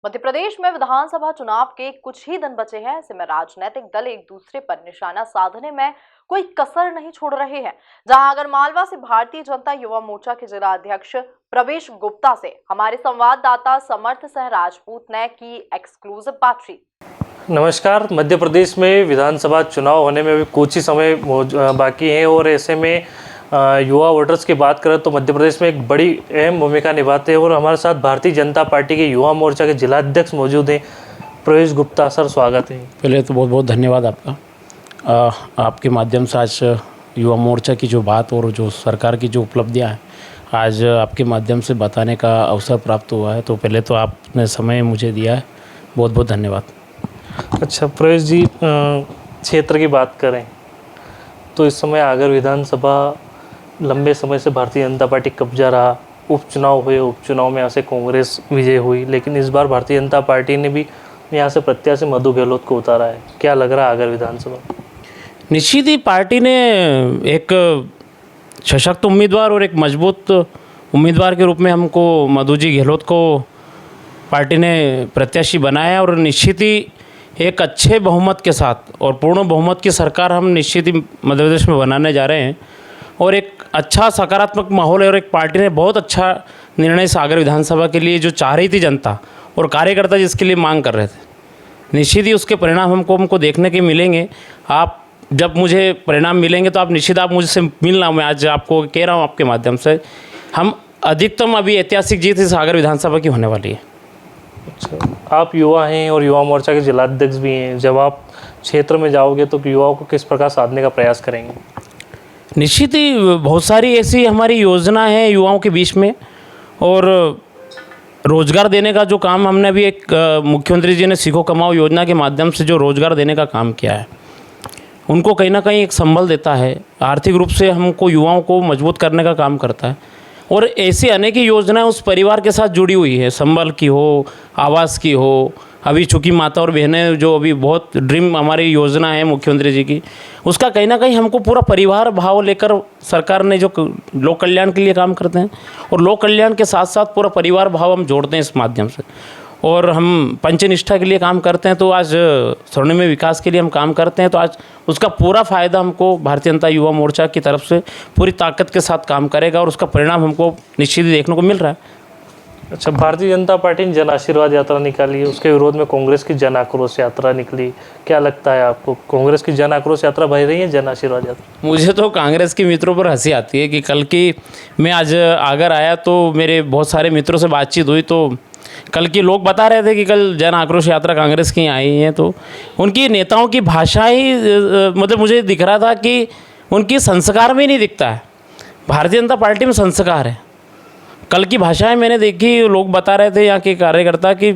मध्य प्रदेश में विधानसभा चुनाव के कुछ ही दिन बचे हैं। ऐसे में राजनीतिक दल एक दूसरे पर निशाना साधने में कोई कसर नहीं छोड़ रहे हैं। जहां आगरमालवा से भारतीय जनता युवा मोर्चा के जिला अध्यक्ष प्रवेश गुप्ता से हमारे संवाददाता समर्थ सिंह राजपूत ने की एक्सक्लूसिव बातचीत। नमस्कार। मध्य प्रदेश में विधानसभा चुनाव होने में अभी कुछ ही समय बाकी है और ऐसे में युवा वोटर्स की बात करें तो मध्य प्रदेश में एक बड़ी अहम भूमिका निभाते हैं और हमारे साथ भारतीय जनता पार्टी के युवा मोर्चा के जिला अध्यक्ष मौजूद हैं प्रवेश गुप्ता। सर स्वागत है। पहले तो बहुत बहुत धन्यवाद आपका। आपके माध्यम से आज युवा मोर्चा की जो बात और जो सरकार की जो उपलब्धियां हैं आज आपके माध्यम से बताने का अवसर प्राप्त हुआ है, तो पहले तो आपने समय मुझे दिया है, बहुत बहुत धन्यवाद। अच्छा प्रवेश जी, क्षेत्र की बात करें तो इस समय आगर विधानसभा लंबे समय से भारतीय जनता पार्टी कब्जा रहा। उपचुनाव हुए, उपचुनाव में यहाँ से कांग्रेस विजय हुई, लेकिन इस बार भारतीय जनता पार्टी ने भी यहाँ से प्रत्याशी मधु गहलोत को उतारा है। क्या लग रहा है आगर विधानसभा? निश्चित ही पार्टी ने एक सशक्त उम्मीदवार और एक मजबूत उम्मीदवार के रूप में हमको मधु जी गहलोत को पार्टी ने प्रत्याशी बनाया और निश्चित ही एक अच्छे बहुमत के साथ और पूर्ण बहुमत की सरकार हम निश्चित ही मध्य प्रदेश में बनाने जा रहे हैं। और एक अच्छा सकारात्मक माहौल है और एक पार्टी ने बहुत अच्छा निर्णय सागर विधानसभा के लिए जो चाह रही थी जनता और कार्यकर्ता जिसके लिए मांग कर रहे थे, निश्चित ही उसके परिणाम हमको देखने के मिलेंगे। आप जब मुझे परिणाम मिलेंगे तो आप निश्चित आप मुझसे मिलना, मैं आज आपको कह रहा हूँ आपके माध्यम से, हम अधिकतम अभी ऐतिहासिक जीत इस सागर विधानसभा की होने वाली है। अच्छा, आप युवा हैं और युवा मोर्चा के जिलाध्यक्ष भी हैं। जब आप क्षेत्र में जाओगे तो युवाओं को किस प्रकार साधने का प्रयास करेंगे? निश्चित ही बहुत सारी ऐसी हमारी योजना है युवाओं के बीच में, और रोज़गार देने का जो काम हमने अभी एक मुख्यमंत्री जी ने सीखो कमाओ योजना के माध्यम से जो रोज़गार देने का काम किया है, उनको कहीं ना कहीं एक संबल देता है, आर्थिक रूप से हमको युवाओं को मजबूत करने का काम करता है। और ऐसी अनेक योजनाएं उस परिवार के साथ जुड़ी हुई है, संबल की हो, आवास की हो, अभी चूँकि माता और बहनें जो अभी बहुत ड्रीम हमारी योजना है मुख्यमंत्री जी की, उसका कहीं ना कहीं हमको पूरा परिवार भाव लेकर सरकार ने जो लोक कल्याण के लिए काम करते हैं और लोक कल्याण के साथ साथ पूरा परिवार भाव हम जोड़ते हैं इस माध्यम से, और हम पंचनिष्ठा के लिए काम करते हैं। तो आज स्वर्णिम विकास के लिए हम काम करते हैं, तो आज उसका पूरा फ़ायदा हमको भारतीय जनता युवा मोर्चा की तरफ से पूरी ताकत के साथ काम करेगा और उसका परिणाम हमको निश्चित ही देखने को मिल रहा है। अच्छा, भारतीय जनता पार्टी ने जन आशीर्वाद यात्रा निकाली, उसके विरोध में कांग्रेस की जन आक्रोश यात्रा निकली। क्या लगता है आपको, कांग्रेस की जन आक्रोश यात्रा भर रही है जन आशीर्वाद यात्रा? मुझे तो कांग्रेस के मित्रों पर हंसी आती है कि कल की मैं आज आगर आया तो मेरे बहुत सारे मित्रों से बातचीत हुई, तो कल के लोग बता रहे थे कि कल जन आक्रोश यात्रा कांग्रेस की आई है, तो उनकी नेताओं की भाषा ही मतलब मुझे दिख रहा था कि उनकी संस्कार में नहीं दिखता है। भारतीय जनता पार्टी में संस्कार है। कल की भाषाएं मैंने देखी, लोग बता रहे थे यहाँ के कार्यकर्ता कि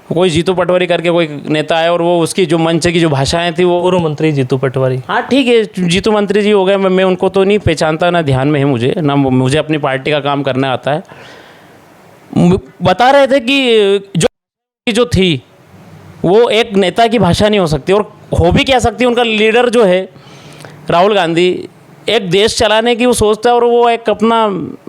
कोई जीतू पटवारी करके कोई नेता है और वो उसकी जो मंच की जो भाषाएं थी वो पूर्व मंत्री जीतू पटवारी। हाँ ठीक है, जीतू मंत्री जी हो गए, मैं उनको तो नहीं पहचानता, ना ध्यान में है मुझे, ना मुझे अपनी पार्टी का काम करना आता है। बता रहे थे कि जो थी वो एक नेता की भाषा नहीं हो सकती, और हो भी क्या सकती। उनका लीडर जो है राहुल गांधी एक देश चलाने की वो सोचता है और वो एक अपना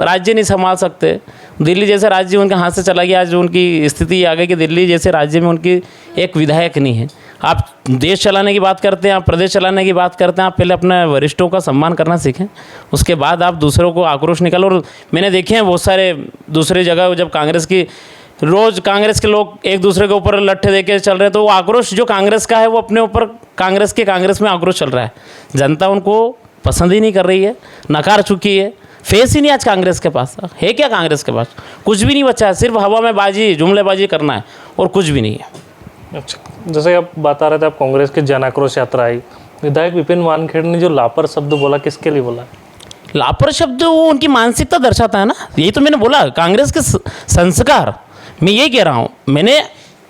राज्य नहीं संभाल सकते। दिल्ली जैसे राज्य उनके हाथ से चला गया, आज उनकी स्थिति आ गई कि दिल्ली जैसे राज्य में उनकी एक विधायक नहीं है। आप देश चलाने की बात करते हैं, आप प्रदेश चलाने की बात करते हैं, आप पहले अपने वरिष्ठों का सम्मान करना सीखें, उसके बाद आप दूसरों को आक्रोश निकालो। और मैंने देखे हैं बहुत सारे दूसरी जगह जब कांग्रेस की रोज़ कांग्रेस के लोग एक दूसरे के ऊपर लट्ठे देके चल रहे हैं, तो वो आक्रोश जो कांग्रेस का है वो अपने ऊपर कांग्रेस में आक्रोश चल रहा है। जनता उनको पसंद ही नहीं कर रही है, नकार चुकी है। फेस ही नहीं आज कांग्रेस के पास है। क्या कांग्रेस के पास कुछ भी नहीं बचा है, सिर्फ हवा में बाजी जुमलेबाजी करना है और कुछ भी नहीं है। अच्छा, जैसे आप बता रहे थे, आप कांग्रेस की जन आक्रोश यात्रा आई, विधायक विपिन वानखेड़े ने जो लापर शब्द बोला, किसके लिए बोला? लापर शब्द वो उनकी मानसिकता दर्शाता है ना, यही तो मैंने बोला, कांग्रेस के संस्कार। मैं ये कह रहा हूँ, मैंने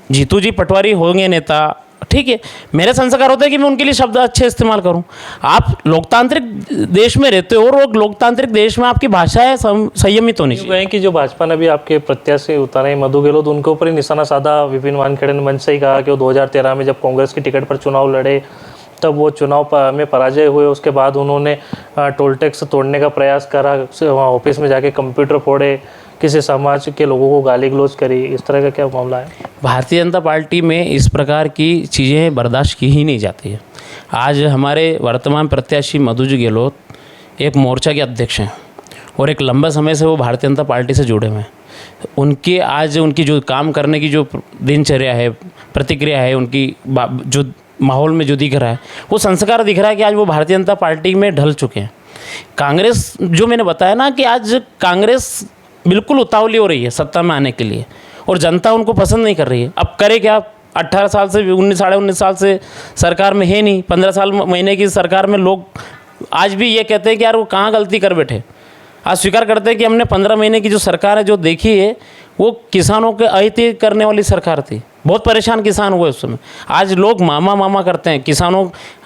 जीतू जी पटवारी होंगे नेता, ठीक है, मेरे संस्कार होते हैं कि मैं उनके लिए शब्द अच्छे इस्तेमाल करूं। आप लोकतांत्रिक देश में रहते हो और लोकतांत्रिक देश में आपकी भाषा संयमित होनी चाहिए। कि जो भाजपा ने भी आपके प्रत्याशी उतारे मधु गहलोत, उनके ऊपर ही निशाना साधा। विपिन वानखेड़े ने मंच से ही कहा कि वो 2013 में जब कांग्रेस की टिकट पर चुनाव लड़े तब वो चुनाव में पराजय हुए, उसके बाद उन्होंने टोल टैक्स तोड़ने का प्रयास करा, वहाँ ऑफिस में जाके कंप्यूटर फोड़े, किसी समाज के लोगों को गाली गलौज करी, इस तरह का क्या मामला है? भारतीय जनता पार्टी में इस प्रकार की चीज़ें बर्दाश्त की ही नहीं जाती है। आज हमारे वर्तमान प्रत्याशी मधु जी गहलोत एक मोर्चा के अध्यक्ष हैं और एक लंबा समय से वो भारतीय जनता पार्टी से जुड़े हुए हैं। उनके आज उनकी जो काम करने की जो दिनचर्या है, प्रतिक्रिया है, उनकी जो माहौल में जो दिख रहा है, वो संस्कार दिख रहा है कि आज वो भारतीय जनता पार्टी में ढल चुके हैं। कांग्रेस, जो मैंने बताया ना कि आज कांग्रेस बिल्कुल उतावली हो रही है सत्ता में आने के लिए और जनता उनको पसंद नहीं कर रही है। अब करे क्या? 18 साल से 19 साल से सरकार में है नहीं, 15 साल महीने की सरकार में लोग आज भी ये कहते हैं कि यार वो कहाँ गलती कर बैठे। आज स्वीकार करते हैं कि हमने 15 महीने की जो सरकार है जो देखी है वो किसानों के अहित करने वाली सरकार थी। बहुत परेशान किसान हुए उस समय। आज लोग मामा मामा करते हैं, किसानों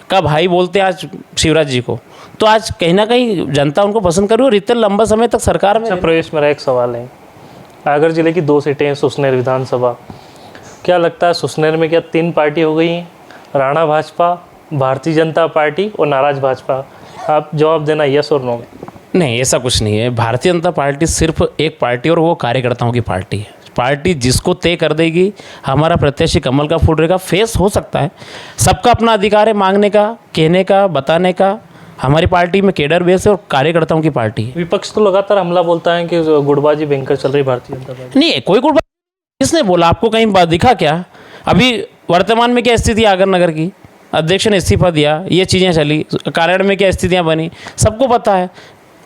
का भाई बोलते हैं आज शिवराज जी को। तो आज कहीं ना कहीं जनता उनको पसंद कर रही है और इतने लंबा समय तक सरकार में। प्रवेश, मेरा एक सवाल है। आगर जिले की 2 सीटें हैं, सुसनेर विधानसभा। क्या लगता है सुसनेर में क्या 3 पार्टी हो गई हैं? राणा भाजपा, भारतीय जनता पार्टी और नाराज भाजपा। आप जवाब देना, यस और नो। नहीं, ऐसा कुछ नहीं है। भारतीय जनता पार्टी सिर्फ एक पार्टी और वो कार्यकर्ताओं की पार्टी है। पार्टी जिसको तय कर देगी, हमारा प्रत्याशी कमल का फूल रहेगा। फेस हो सकता है, सबका अपना अधिकार है मांगने का, कहने का, बताने का। हमारी पार्टी में केडर बेस है और कार्यकर्ताओं की पार्टी है। विपक्ष तो लगातार हमला बोलता है कि गुटबाजी भयंकर चल रही भारतीय जनता पार्टी। नहीं, कोई गुटबाजी किसने बोला? आपको कहीं दिखा क्या? अभी वर्तमान में क्या स्थिति आगर नगर की? अध्यक्ष ने इस्तीफा दिया, ये चीज़ें चली, कार्यालय में क्या स्थितियाँ बनी, सबको पता है।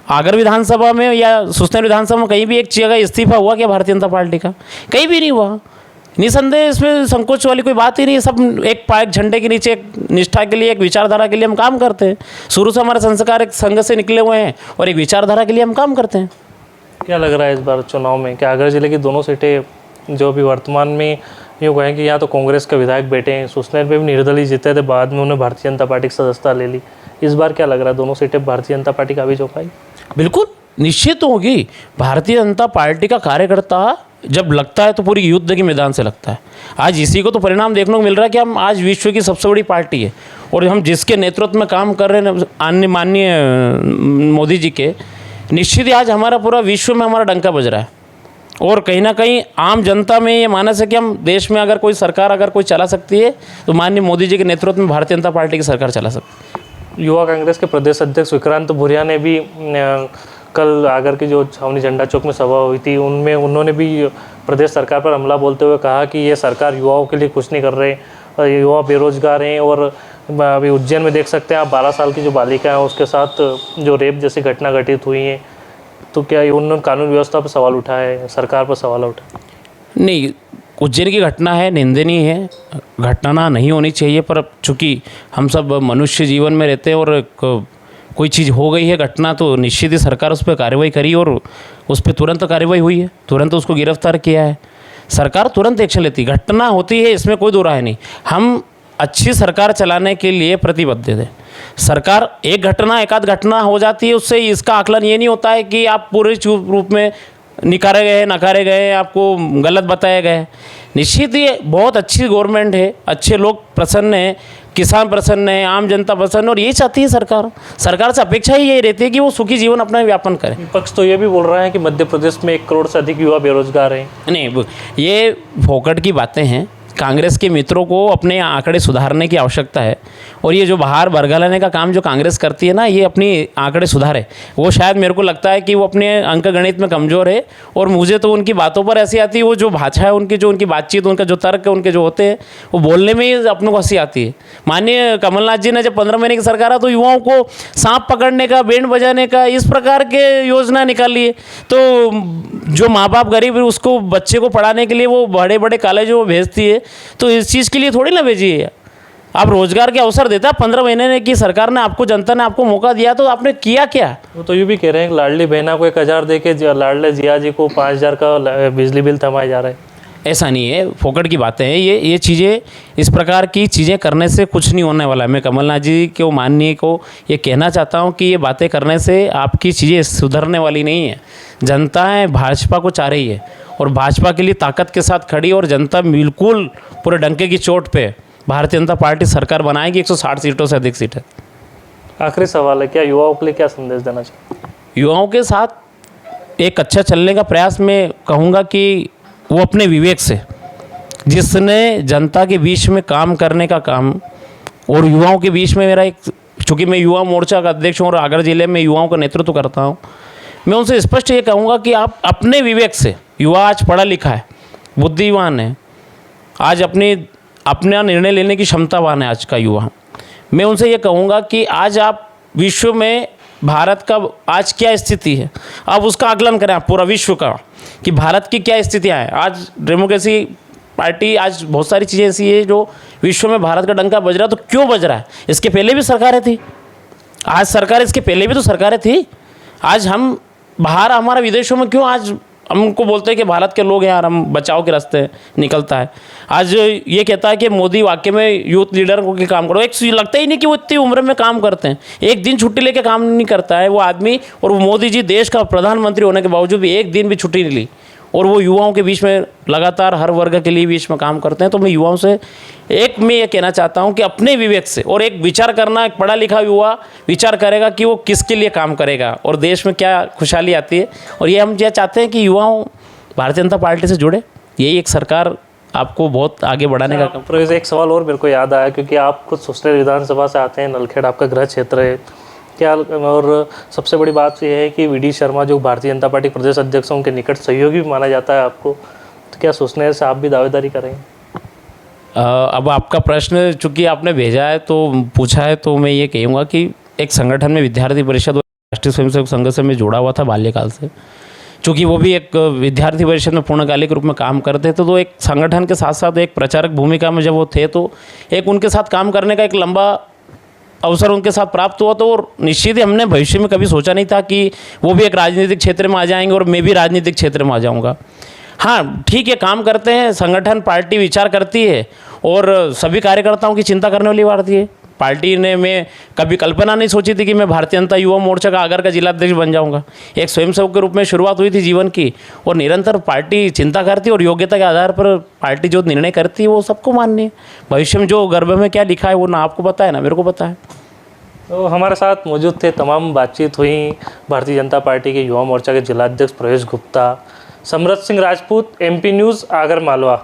आगर विधानसभा में या सुसनेर विधानसभा में कहीं भी एक जगह इस्तीफा हुआ क्या भारतीय जनता पार्टी का? कहीं भी नहीं हुआ। निसंदेह इसमें संकोच वाली कोई बात ही नहीं है। सब एक झंडे के नीचे, एक निष्ठा के लिए, एक विचारधारा के लिए हम काम करते हैं। शुरू से हमारे संस्कार एक संघ से निकले हुए हैं और एक विचारधारा के लिए हम काम करते हैं। क्या लग रहा है इस बार चुनाव में? क्या आगर जिले की दोनों सीटें जो अभी वर्तमान में यूँ कहें कि यहाँ तो कांग्रेस के विधायक बैठे हैं, सुसनेर पे भी निर्दलीय जीते थे, बाद में उन्होंने भारतीय जनता पार्टी की सदस्यता ले ली। इस बार क्या लग रहा है, दोनों सीटें भारतीय जनता पार्टी का भी चौपाई? बिल्कुल निश्चित होगी। भारतीय जनता पार्टी का कार्यकर्ता जब लगता है तो पूरी युद्ध के मैदान से लगता है। आज इसी को तो परिणाम देखने को मिल रहा है कि हम आज विश्व की सबसे बड़ी पार्टी है और हम जिसके नेतृत्व में काम कर रहे हैं माननीय मोदी जी के, निश्चित ही आज हमारा पूरा विश्व में हमारा डंका बज रहा है। और कहीं ना कहीं आम जनता में ये मानस है कि हम देश में अगर कोई सरकार अगर कोई चला सकती है तो माननीय मोदी जी के नेतृत्व में भारतीय जनता पार्टी की सरकार चला सकती है। युवा कांग्रेस के प्रदेश अध्यक्ष विक्रांत भूरिया ने भी कल आगर की जो छावनी झंडा चौक में सभा हुई थी, उनमें उन्होंने भी प्रदेश सरकार पर हमला बोलते हुए कहा कि ये सरकार युवाओं के लिए कुछ नहीं कर रहे, युवा बेरोजगार हैं। और अभी उज्जैन में देख सकते हैं आप, 12 साल की जो बालिका है उसके साथ जो रेप जैसी घटना घटित हुई है। तो क्या उन्होंने कानून व्यवस्था पर सवाल उठाया है, सरकार पर सवाल उठाया? नहीं, उज्जैन की घटना है, निंदनीय है, घटना नहीं होनी चाहिए। पर चूँकि हम सब मनुष्य जीवन में रहते हैं और कोई चीज़ हो गई है घटना, तो निश्चित ही सरकार उस पर कार्रवाई करी और उस पर तुरंत कार्रवाई हुई है, तुरंत उसको गिरफ्तार किया है। सरकार तुरंत एक्शन लेती, घटना होती है, इसमें कोई दो राय नहीं। हम अच्छी सरकार चलाने के लिए प्रतिबद्ध है। सरकार एक घटना, एकाध घटना हो जाती है, उससे इसका आकलन ये नहीं होता है कि आप पूरे रूप में नकारे गए, आपको गलत बताया गया है। निश्चित ही बहुत अच्छी गवर्नमेंट है, अच्छे लोग प्रसन्न हैं, किसान प्रसन्न है, आम जनता प्रसन्न है और यही चाहती है सरकार से अपेक्षा ही यही रहती है कि वो सुखी जीवन अपना व्यापन करें। विपक्ष तो ये भी बोल रहा है कि मध्य प्रदेश में 1 करोड़ से अधिक युवा बेरोजगार हैं। नहीं, ये फोकट की बातें हैं। कांग्रेस के मित्रों को अपने आंकड़े सुधारने की आवश्यकता है और ये जो बाहर बरगलाने का काम जो कांग्रेस करती है ना, ये अपनी आंकड़े सुधारे। वो शायद मेरे को लगता है कि वो अपने अंक गणित में कमज़ोर है और मुझे तो उनकी बातों पर ऐसी आती है, वो जो भाषा है उनकी, जो उनकी बातचीत, उनका जो तर्क है, उनके जो होते हैं, वो बोलने में ही अपनों को हंसी आती है। माननीय कमलनाथ जी ने जब 15 महीने की सरकार है तो युवाओं को सांप पकड़ने का, बैंड बजाने का, इस प्रकार के योजना निकाली है। तो जो माँ बाप गरीब है उसको, बच्चे को पढ़ाने के लिए वो बड़े बड़े कॉलेजों में भेजती है, तो इस चीज़ के लिए थोड़ी ना भेजिए। आप रोजगार के अवसर देता, 15 महीने की सरकार ने आपको, जनता ने आपको मौका दिया, तो आपने किया क्या? वो तो यूँ भी कह रहे हैं कि लाडली बहना को 1000 दे के लाडले जिया जी को 5000 का बिजली बिल थमाया जा रहा है। ऐसा नहीं है, फोकट की बातें हैं ये चीज़ें। इस प्रकार की चीज़ें करने से कुछ नहीं होने वाला है। मैं कमलनाथ जी को, माननीय को ये कहना चाहता हूँ कि ये बातें करने से आपकी चीज़ें सुधरने वाली नहीं है। जनता है भाजपा को चाह रही है और भाजपा के लिए ताकत के साथ खड़ी, और जनता बिल्कुल पूरे डंके की चोट पे भारतीय जनता पार्टी सरकार बनाएगी। 160 सीटों से अधिक सीट है। आखिरी सवाल है, क्या युवाओं के लिए क्या संदेश देना चाहिए? युवाओं के साथ एक अच्छा चलने का प्रयास मैं कहूँगा कि वो अपने विवेक से, जिसने जनता के बीच में काम करने का काम और युवाओं के बीच में मेरा एक, चूँकि मैं युवा मोर्चा का अध्यक्ष हूँ और आगरा जिले में युवाओं का नेतृत्व करता हूँ, मैं उनसे स्पष्ट ये कहूँगा कि आप अपने विवेक से, युवा आज पढ़ा लिखा है, बुद्धिमान है, आज अपना निर्णय लेने की क्षमतावान है आज का युवा। मैं उनसे ये कहूँगा कि आज आप विश्व में भारत का आज क्या स्थिति है, आप उसका आकलन करें, आप पूरा विश्व का, कि भारत की क्या स्थितियाँ हैं। आज डेमोक्रेसी पार्टी, आज बहुत सारी चीज़ें ऐसी है जो विश्व में भारत का डंका बज रहा है। तो क्यों बज रहा है? इसके पहले भी सरकारें थी, आज सरकार, इसके पहले भी तो सरकारें थी। आज हम बाहर, हमारा विदेशों में क्यों आज हमको बोलते हैं कि भारत के लोग हैं यार, हम बचाव के रास्ते निकलता है। आज ये कहता है कि मोदी वाकई में यूथ लीडर को के काम करो, एक लगता ही नहीं कि वो इतनी उम्र में काम करते हैं, एक दिन छुट्टी लेके काम नहीं करता है वो आदमी। और वो मोदी जी देश का प्रधानमंत्री होने के बावजूद भी एक दिन भी छुट्टी नहीं ली, और वो युवाओं के बीच में लगातार हर वर्ग के लिए बीच में काम करते हैं। तो मैं युवाओं से मैं ये कहना चाहता हूँ कि अपने विवेक से, और एक विचार करना, एक पढ़ा लिखा युवा विचार करेगा कि वो किसके लिए काम करेगा और देश में क्या खुशहाली आती है। और ये हम ये चाहते हैं कि युवाओं भारतीय जनता पार्टी से जुड़े, यही एक सरकार आपको बहुत आगे बढ़ाने का काम। प्रोफेसर, एक सवाल और मेरे को याद आया, क्योंकि आप खुद सुसनेर विधानसभा से आते हैं, नलखेड़ आपका गृह क्षेत्र है क्या, और सबसे बड़ी बात यह है कि वी.डी. शर्मा जो भारतीय जनता पार्टी प्रदेश अध्यक्ष हैं, उनके निकट सहयोगी भी माना जाता है आपको, तो क्या सुसनेर से आप भी दावेदारी करेंगे? अब आपका प्रश्न चूंकि आपने भेजा है तो पूछा है, तो मैं ये कहूँगा कि एक संगठन में विद्यार्थी परिषद और राष्ट्रीय स्वयंसेवक संघ से मैं जुड़ा हुआ था बाल्यकाल से। चूँकि वो भी एक विद्यार्थी परिषद में पूर्णकालिक रूप में काम करते थे, तो एक संगठन के साथ साथ एक प्रचारक भूमिका में जब वो थे, तो एक उनके साथ काम करने का एक लंबा अवसर उनके साथ प्राप्त हुआ। तो निश्चित ही हमने भविष्य में कभी सोचा नहीं था कि वो भी एक राजनीतिक क्षेत्र में आ जाएंगे और मैं भी राजनीतिक क्षेत्र में आ जाऊंगा। हाँ ठीक है, काम करते हैं, संगठन पार्टी विचार करती है और सभी कार्यकर्ताओं की चिंता करने वाली बात है। पार्टी ने, मैं कभी कल्पना नहीं सोची थी कि मैं भारतीय जनता युवा मोर्चा का आगर का जिलाध्यक्ष बन जाऊंगा। एक स्वयंसेवक के रूप में शुरुआत हुई थी जीवन की, और निरंतर पार्टी चिंता करती है और योग्यता के आधार पर पार्टी जो निर्णय करती है वो सबको माननी है। भविष्य में जो गर्भ में क्या लिखा है वो ना आपको पता है ना मेरे को पता है। तो हमारे साथ मौजूद थे, तमाम बातचीत हुई भारतीय जनता पार्टी के युवा मोर्चा के जिलाध्यक्ष प्रवेश गुप्ता, समरथ सिंह राजपूत, MP न्यूज़, आगर मालवा।